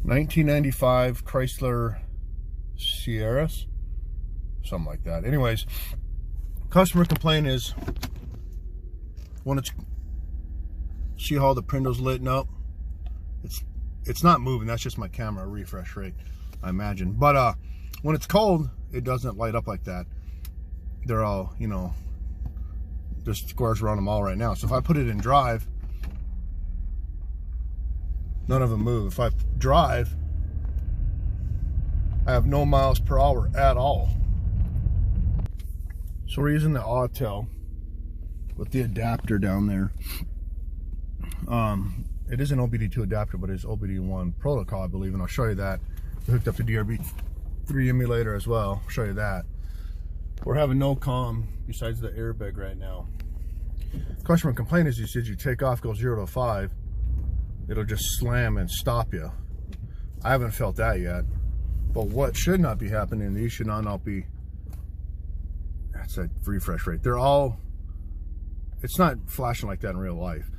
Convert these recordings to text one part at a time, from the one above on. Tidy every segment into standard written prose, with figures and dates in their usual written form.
1995 Chrysler Cirrus, something like that. Anyways, customer complaint is when it's, see how the prindle's lit up? It's not moving. That's just my camera refresh rate, I imagine. But when it's cold, it doesn't light up like that. They're all, you know, there's squares around them all right now. So if I put it in drive, none of them move. If I drive, I have no miles per hour at all. So we're using the Autel with the adapter down there. It is an OBD2 adapter, but it's OBD1 protocol, I believe, and I'll show you that. We hooked up the DRB3 emulator as well. I'll show you that. We're having no comm besides the airbag right now. Customer complaint is, he says you take off, go 0 to 5, it'll just slam and stop you. I haven't felt that yet. But what should not be happening, these should not be, that's that refresh rate. They're all, it's not flashing like that in real life.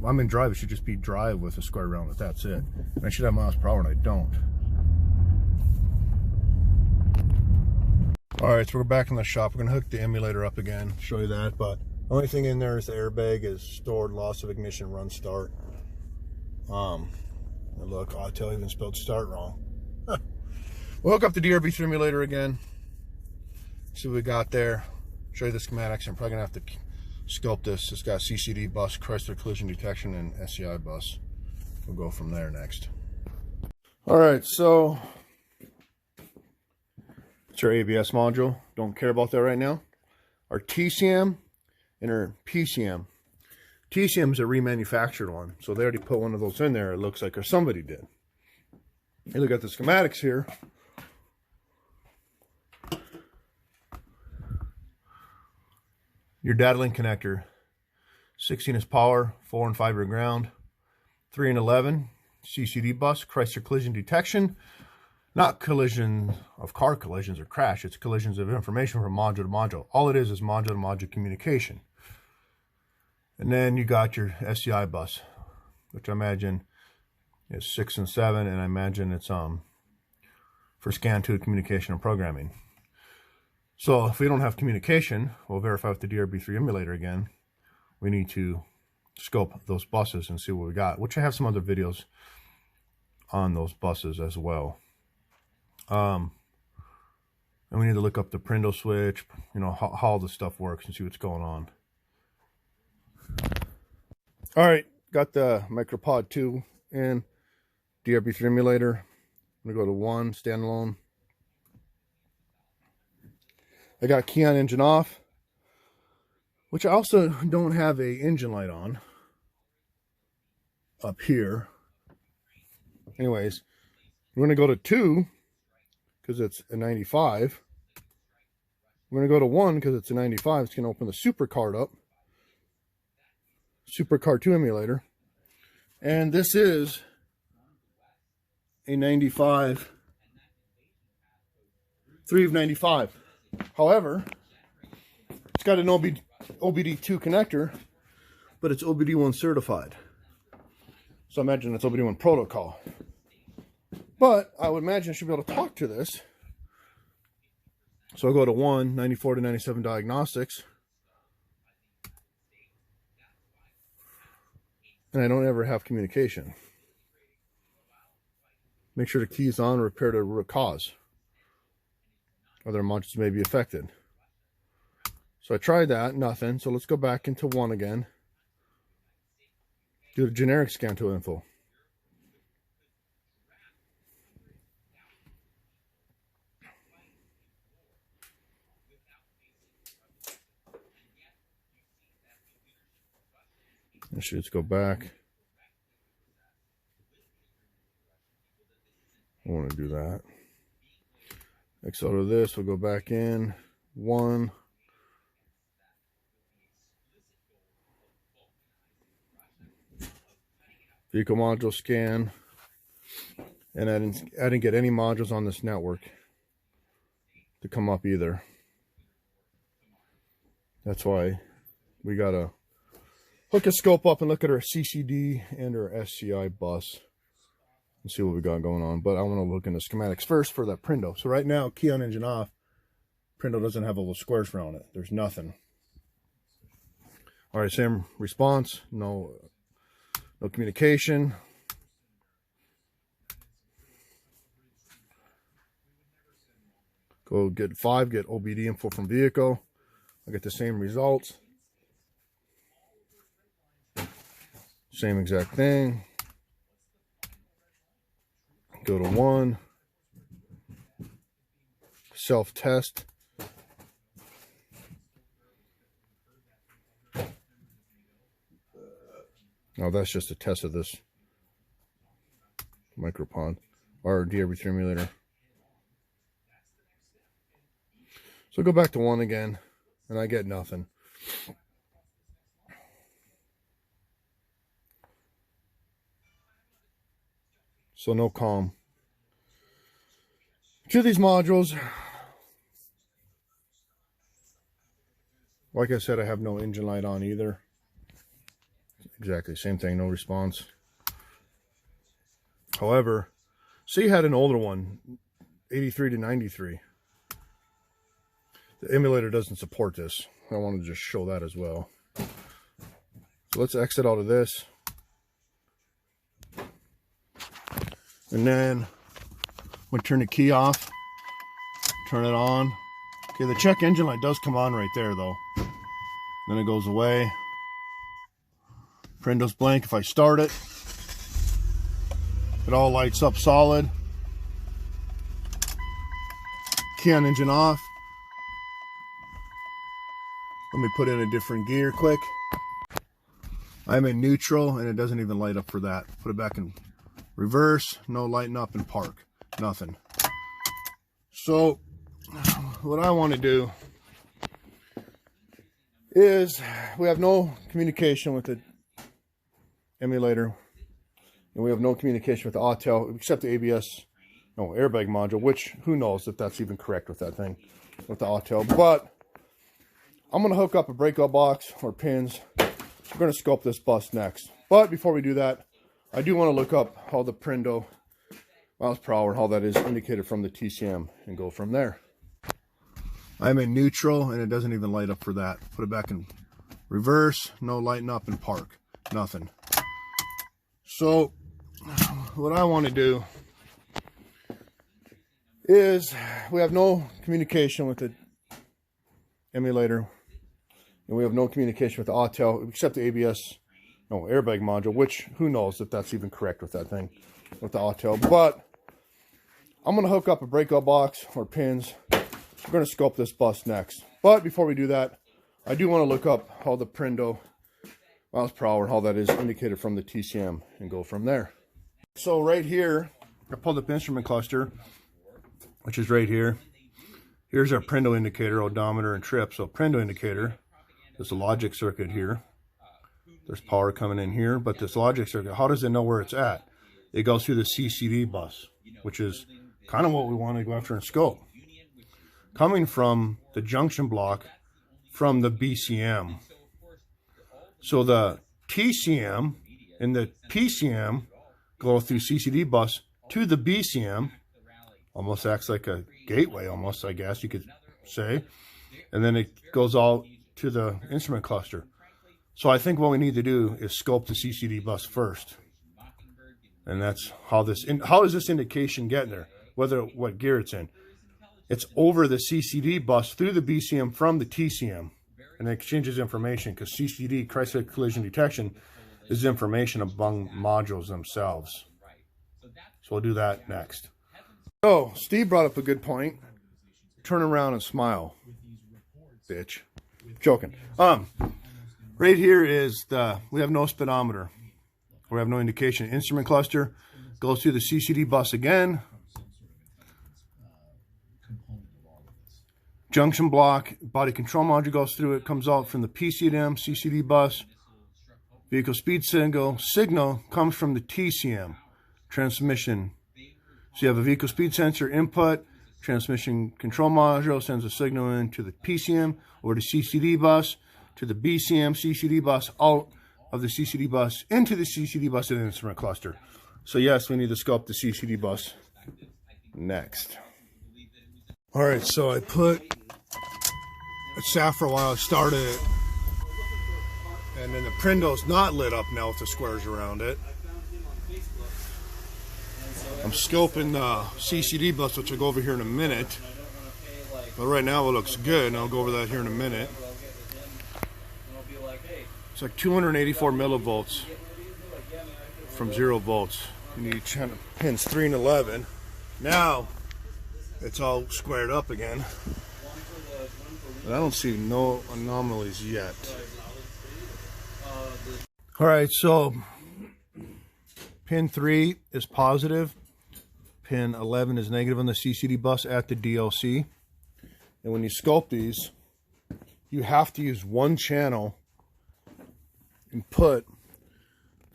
I'm in drive, it should just be drive with a square around it, that's it. And I should have miles per hour and I don't. Alright, so we're back in the shop. We're gonna hook the emulator up again, show you that, but the only thing in there is the airbag is stored, loss of ignition, run start. Look, Autel even spelled start wrong. We'll hook up the DRB3 emulator again, see what we got there, show you the schematics. I'm probably gonna have to sculpt this. It's got CCD bus, Chrysler collision detection, and SCI bus. We'll go from there next. All right, so it's our ABS module. Don't care about that right now. Our TCM and our PCM. TCM is a remanufactured one, so they already put one of those in there. It looks like, or somebody did. You look at the schematics here. Your data link connector, 16 is power, 4 and fiber ground, 3 and 11 CCD bus, Chrysler collision detection. Not collision of car collisions or crash, it's collisions of information from module to module. All it is module to module communication. And then you got your SCI bus, which I imagine is 6 and 7, and I imagine it's for scan to communication and programming. So if we don't have communication, we'll verify with the DRB3 emulator again. We need to scope those buses and see what we got, which I have some other videos on those buses as well. And we need to look up the Prindle switch, you know, how all this stuff works and see what's going on. All right, got the MicroPod 2 in, DRB3 emulator. I'm gonna go to 1, standalone. I got key on, engine off, which I also don't have a engine light on up here. Anyways, we're going to go to 2 because it's a 95. We're going to go to 1 because it's a 95. It's going to open the Super card up. Super Card 2 emulator. And this is a 95, 3 of 95. However, it's got an OBD2 connector, but it's OBD1 certified. So I imagine it's OBD1 protocol. But I would imagine I should be able to talk to this. So I'll go to 1, 94 to 97 diagnostics. And I don't ever have communication. Make sure the key is on, repair the root cause. Other modules may be affected. So I tried that, nothing. So let's go back into 1 again. Do the generic scan to info. Let's go back. I want to do that. Exit out of this, we'll go back in. 1. Vehicle module scan. And I didn't get any modules on this network to come up either. That's why we gotta hook a scope up and look at our CCD and our SCI bus and see what we got going on. But I want to look in the schematics first for that Prendo. So right now, key on engine off. Prendo doesn't have all those squares around it. There's nothing. All right, same response. No communication. Go get 5, get OBD info from vehicle. I get the same results. Same exact thing. Go to 1. Self-test. Now that's just a test of this micropod or de-everything emulator. So go back to 1 again, and I get nothing. So no COM. To these modules, like I said, I have no engine light on either. Exactly same thing, no response. However, C had an older one, 83 to 93. The emulator doesn't support this. I wanted to just show that as well. So let's exit out of this. And then I'm going to turn the key off, turn it on. Okay, the check engine light does come on right there though. Then it goes away. Prendo's blank. If I start it, it all lights up solid. Key on engine off. Let me put in a different gear quick. I'm in neutral and it doesn't even light up for that. Put it back in reverse, no lighting up in park, nothing. So what I want to do is we have no communication with the emulator and we have no communication with the Autel except the airbag module, which who knows if that's even correct with that thing with the Autel. But I'm going to hook up a breakout box or pins. We're going to scope this bus next. But before we do that, I do want to look up how the Prendo miles per hour, how that is indicated from the TCM and go from there. I'm in neutral and it doesn't even light up for that. Put it back in reverse, no lighting up in park, nothing. So what I want to do is we have no communication with the emulator and we have no communication with the Autel except the airbag module, which who knows if that's even correct with that thing with the Autel. But I'm going to hook up a breakout box or pins. We're going to scope this bus next. But before we do that, I do want to look up how the Prendo miles per hour, how that is indicated from the TCM and go from there. So right here, I pulled up instrument cluster, which is right here. Here's our Prendo indicator, odometer, and trip. So Prendo indicator, there's a logic circuit here. There's power coming in here, but this logic circuit, how does it know where it's at? It goes through the CCD bus, which is kind of what we want to go after and scope. Coming from the junction block from the BCM. So the TCM and the PCM go through CCD bus to the BCM. Almost acts like a gateway, almost, I guess you could say. And then it goes all to the instrument cluster. So I think what we need to do is scope the CCD bus first. And that's how how does this indication get there? What gear it's in. It's over the CCD bus through the BCM from the TCM. And it exchanges information because CCD, Chrysler collision detection, is information among modules themselves. So we'll do that next. So Steve brought up a good point. Turn around and smile, bitch. Joking. Right here is we have no speedometer. We have no indication. Instrument cluster goes through the CCD bus again. Junction block, body control module goes through it, comes out from the PCM, CCD bus. Vehicle speed signal comes from the TCM. Transmission. So you have a vehicle speed sensor input, transmission control module sends a signal into the PCM or the CCD bus to the BCM CCD bus, out of the CCD bus into the CCD bus and instrument cluster. So yes, we need to sculpt the CCD bus next. All right, so I put it sat for a while, I started it, and then the PRNDL's not lit up now with the squares around it. I'm scoping the CCD bus, which I'll go over here in a minute. But right now it looks good, and I'll go over that here in a minute. It's like 284 millivolts from 0 volts. You need pins 3 and 11. Now it's all squared up again. But I don't see no anomalies yet. Alright, so pin 3 is positive. Pin 11 is negative on the CCD bus at the DLC. And when you sculpt these, you have to use one channel and put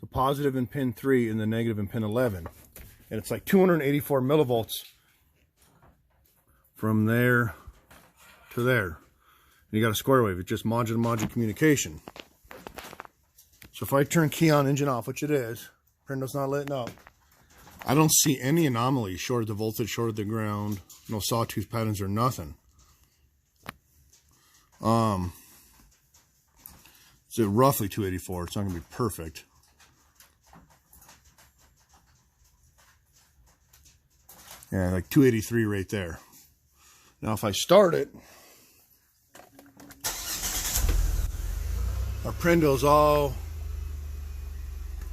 the positive in pin 3 and the negative in pin 11. And it's like 284 millivolts from there to there. And you got a square wave. It's just module-to-module communication. So if I turn key on, engine off, which it is, PRNDL's not letting up, I don't see any anomalies short of the voltage, short of the ground, no sawtooth patterns or nothing. It's at roughly 284. It's not going to be perfect. Yeah, like 283 right there. Now if I start it, our PRNDL's all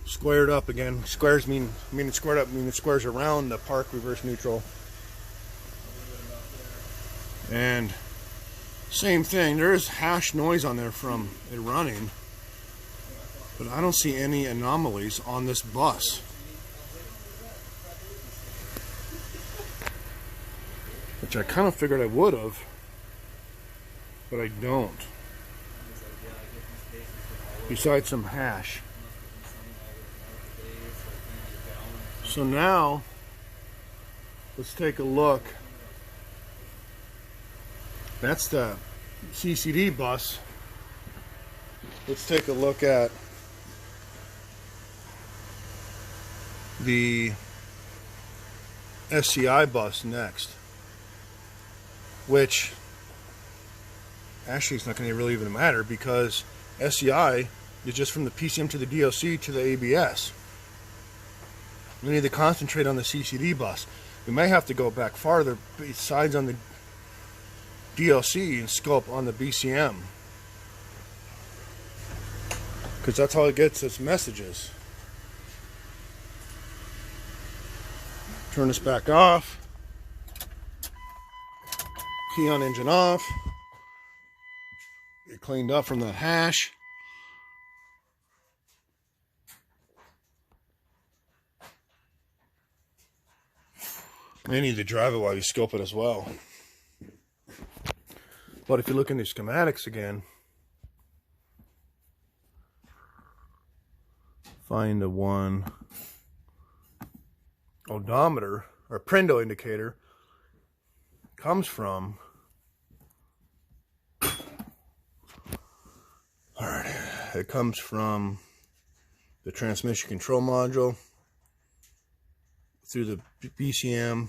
squared up again. Squares mean it's squared up, mean it squares around the park reverse neutral. And same thing, there is hash noise on there from it running, but I don't see any anomalies on this bus. Which I kind of figured I would have, but I don't. Besides some hash. So now, let's take a look. That's the CCD bus. Let's take a look at the SCI bus next. Which, actually it's not going to really even matter because SCI is just from the PCM to the DLC to the ABS. We need to concentrate on the CCD bus. We may have to go back farther besides on the DLC and sculpt on the BCM, because that's how it gets its messages. Turn this back off. Key on, engine off. Get cleaned up from the hash. May need to drive it while you scope it as well. But if you look in the schematics again, find the one odometer or PRNDL indicator comes from. Alright, it comes from the transmission control module through the BCM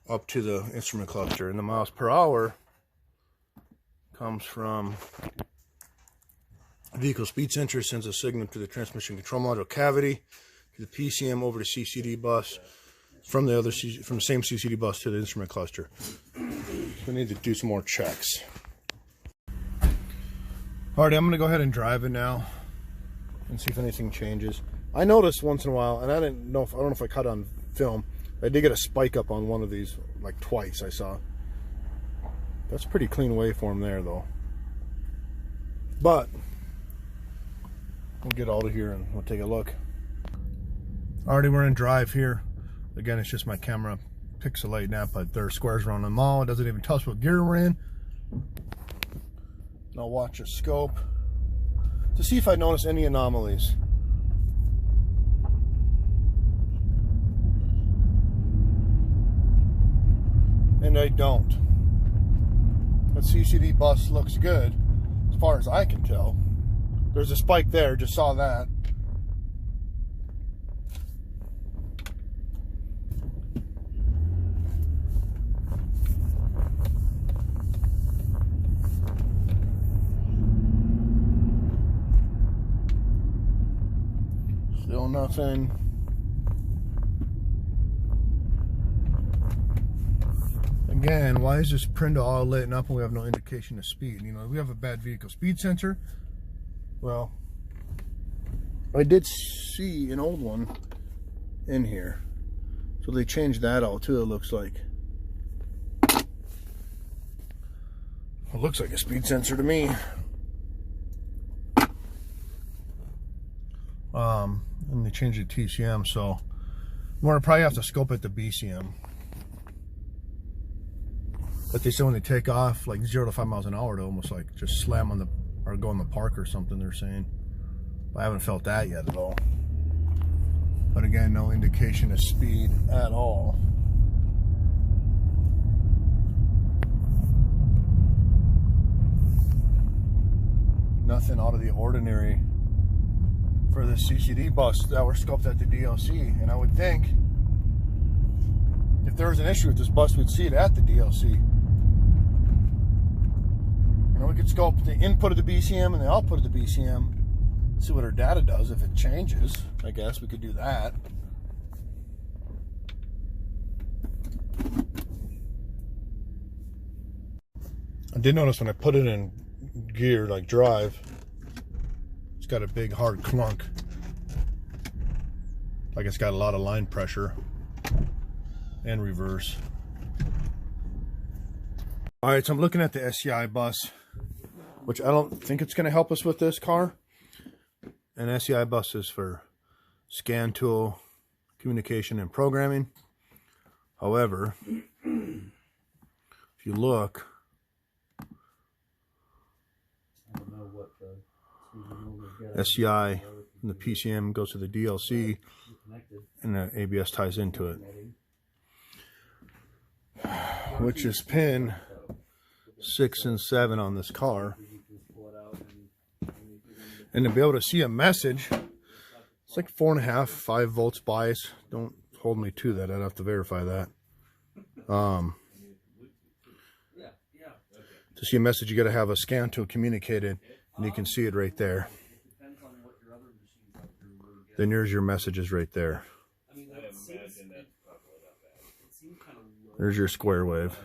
up to the instrument cluster, and the miles per hour comes from vehicle speed sensor, sends a signal to the transmission control module cavity, to the PCM over to CCD bus, from the same CCD bus to the instrument cluster. We need to do some more checks. Alright, I'm going to go ahead and drive it now and see if anything changes. I noticed once in a while, and I don't know if I caught it on film, I did get a spike up on one of these, like twice I saw. That's a pretty clean waveform there though. But we'll get out of here and we'll take a look. Already we're in drive here. Again, it's just my camera pixelating that, but there are squares around them all. It doesn't even tell us what gear we're in. And I'll watch a scope to see if I notice any anomalies. And I don't. That CCD bus looks good as far as I can tell. There's a spike there, just saw that. nothing. Again, why is this PRNDL all lit up and we have no indication of speed? You know, we have a bad vehicle speed sensor. Well, I did see an old one in here. So they changed that all too, it looks like. It looks like a speed sensor to me. And they changed it to TCM, so we're gonna probably have to scope it to BCM. But they say when they take off, like 0 to 5 miles an hour, to almost like just slam on the, or go in the park or something, they're saying. I haven't felt that yet at all. But again, no indication of speed at all. Nothing out of the ordinary for the CCD bus that were scoped at the DLC. And I would think if there was an issue with this bus, we'd see it at the DLC. You know, we could scope the input of the BCM and the output of the BCM, see what our data does. If it changes, I guess we could do that. I did notice when I put it in gear, like drive, it's got a big hard clunk. Like it's got a lot of line pressure and reverse. All right, so I'm looking at the SCI bus, which I don't think it's going to help us with this car. An SCI bus is for scan tool, communication, and programming. However, if you look, SCI and the PCM goes to the DLC, and the ABS ties into it, which is pin 6 and 7 on this car. And to be able to see a message, it's like 4.5, 5 volts bias. Don't hold me to that. I'd have to verify that. To see a message, you got to have a scan tool communicated, and you can see it right there. Then here's your messages right there. There's your square wave.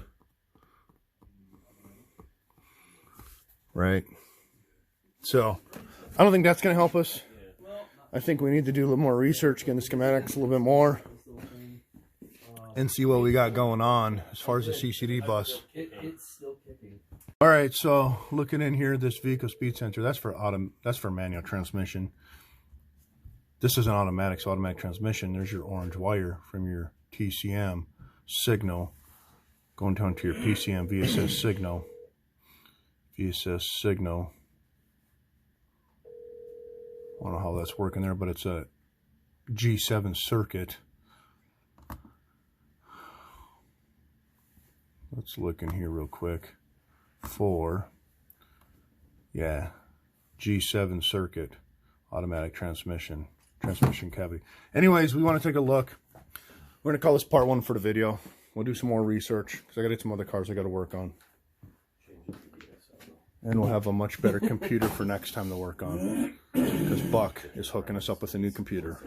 Right? So, I don't think that's going to help us. I think we need to do a little more research, get in the schematics a little bit more, and see what we got going on as far as the CCD bus. All right, so looking in here, this vehicle speed sensor, that's for manual transmission. This is an automatic, so automatic transmission. There's your orange wire from your TCM signal going down to your PCM VSS signal. VSS signal. I don't know how that's working there, but it's a G7 circuit. Let's look in here real quick. Yeah, G7 circuit, automatic transmission cavity. Anyways, we want to take a look. We're going to call this part 1 for the video. We'll do some more research because I got to get some other cars I got to work on. And we'll have a much better computer for next time to work on, because Buck is hooking us up with a new computer.